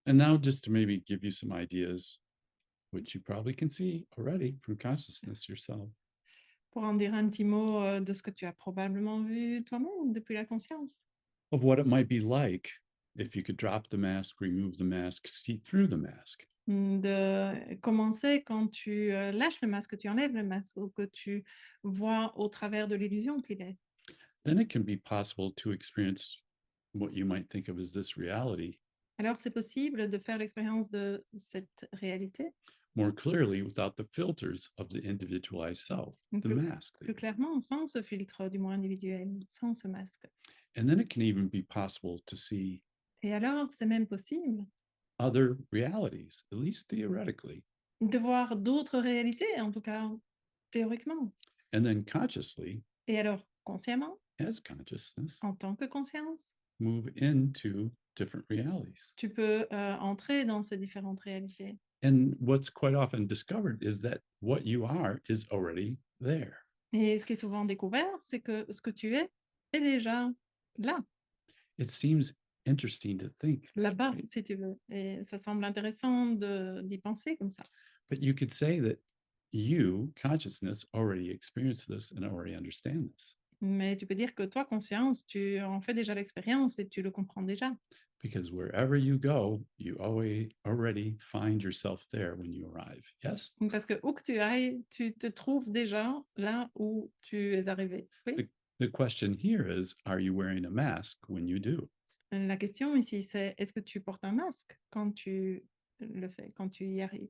And now, just to maybe give you some ideas, which you probably can see already from consciousness yourself, Pour en dire un petit mot de ce que tu as probablement vu toi-même depuis la conscience. of what it might be like if you could drop the mask, remove the mask, see through the mask. De commencer quand tu lâches le masque, tu enlèves le masque ou que tu vois au travers de l'illusion qu'il est. Then it can be possible to experience what you might think of as this reality Alors c'est possible de faire l'expérience de cette réalité more clearly without the filters of the individualized self, the plus, mask. plus clairement sans ce filtre du moi individuel, sans ce masque. And then it can even be possible to see Et alors c'est même possible other realities, at least theoretically, de voir d'autres réalités, en tout cas théoriquement. and then consciously, Et alors consciemment, as consciousness, en tant que conscience, move into different realities. tu peux entrer dans ces différentes réalités. And what's quite often discovered is that what you are is already there. Et ce qui est souvent découvert, c'est que ce que tu est déjà là, It seems interesting to think, là-bas, right? si tu veux. Et ça semble intéressant d'y penser comme ça. But you could say that you, consciousness, already experience this and already understand this. Mais tu peux dire que toi, conscience, tu en fais déjà l'expérience et tu le comprends déjà. Because wherever you go, you already find yourself there when you arrive. Yes? Parce que où que tu ailles, tu te trouves déjà là où tu es arrivé. Oui. The question here is, are you wearing a mask when you do? La question ici, c'est est-ce que tu portes un masque quand tu le fais, quand tu y arrives?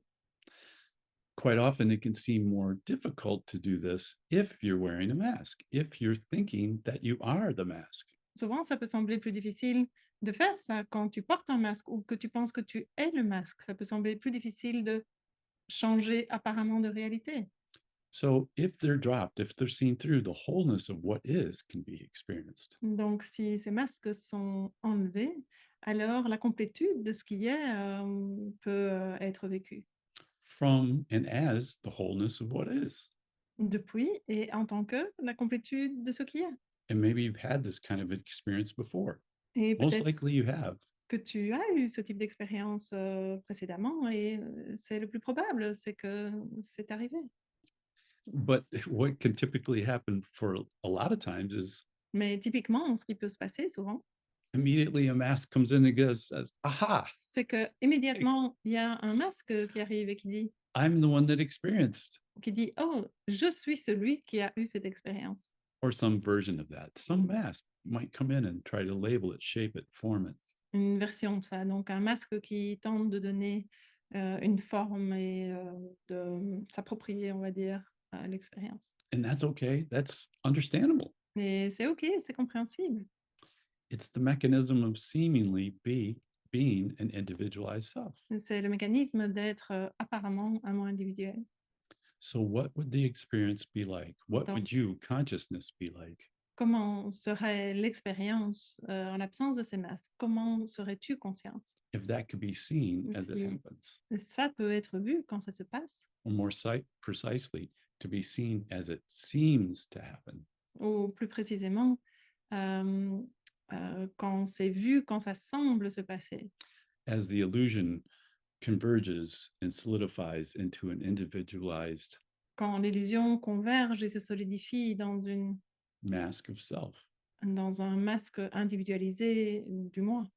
Quite often, it can seem more difficult to do this if you're wearing a mask, if you're thinking that you are the mask. Souvent, ça peut sembler plus difficile de faire ça quand tu portes un masque ou que tu penses que tu es le masque. Ça peut sembler plus difficile de changer apparemment de réalité. So, if they're dropped, if they're seen through, the wholeness of what is can be experienced. Donc, si ces masques sont enlevés, alors la complétude de ce qui est peut être vécue From and as the wholeness of what is. depuis et en tant que la complétude de ce qui est. And maybe you've had this kind of experience before. Et Most peut-être likely you have. que tu as eu ce type d'expérience précédemment et c'est le plus probable, c'est que c'est arrivé. But what can typically happen for a lot of times is Mais typiquement, ce qui peut se passer souvent, immediately a mask comes in and goes, says, aha, c'est que immédiatement il y a un masque qui arrive et I'm the one that experienced, qui dit «Oh, je suis celui qui a eu cette expérience». or some version of that. Some mask might come in and try to label it, shape it, form it. Une version de ça, donc un masque qui tente de donner une forme et de s'approprier, on va dire, à l'expérience. And that's okay. That's understandable. Mais c'est OK, c'est compréhensible. It's the mechanism of seemingly being an individualized self. C'est le mécanisme d'être apparemment un moi individuel. So, what would the experience be like? What Donc, would you, consciousness, be like? comment serait l'expérience en l'absence de ces masques? Comment serais-tu conscience? If that could be seen as it Puis, happens, ça peut être vu quand ça se passe, or more precisely, to be seen as it seems to happen. ou plus précisément, quand c'est vu, quand ça semble se passer. As the illusion converges and solidifies into an individualized Quand l'illusion converge et se solidifie mask of self dans un masque individualisé du moi,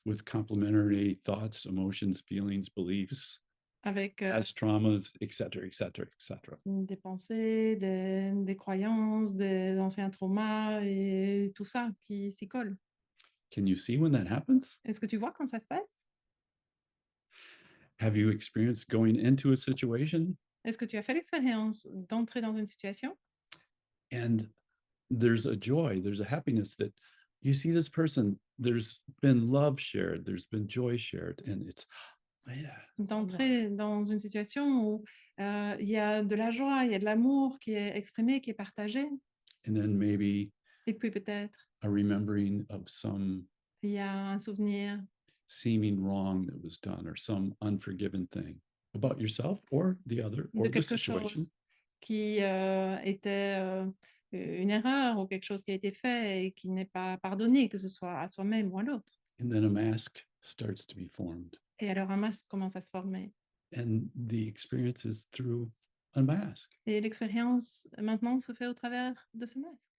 with complementary thoughts, emotions, feelings, beliefs, avec past traumas, etc., etc., etc. des pensées, des croyances, des anciens traumas et tout ça qui s'y colle. Can you see when that happens? Est-ce que tu vois quand ça se passe? Have you experienced going into a situation Est-ce que tu as fait l'expérience d'entrer dans une situation and there's a joy, there's a happiness that you see this person, there's been love shared, there's been joy shared, and it's, yeah, d'entrer dans une situation où il y a de la joie, il y a de l'amour qui est exprimé, qui est partagé, and then maybe et puis peut-être a remembering of some il y a un souvenir seeming wrong that was done or some unforgiven thing about yourself or the other de or the quelque situation. chose qui était une erreur ou quelque chose qui a été fait et qui n'est pas pardonné, que ce soit à soi-même ou à l'autre. And then a mask starts to be formed. Et alors un masque commence à se former. And the experience is through a mask. Et l'expérience maintenant se fait au travers de ce masque.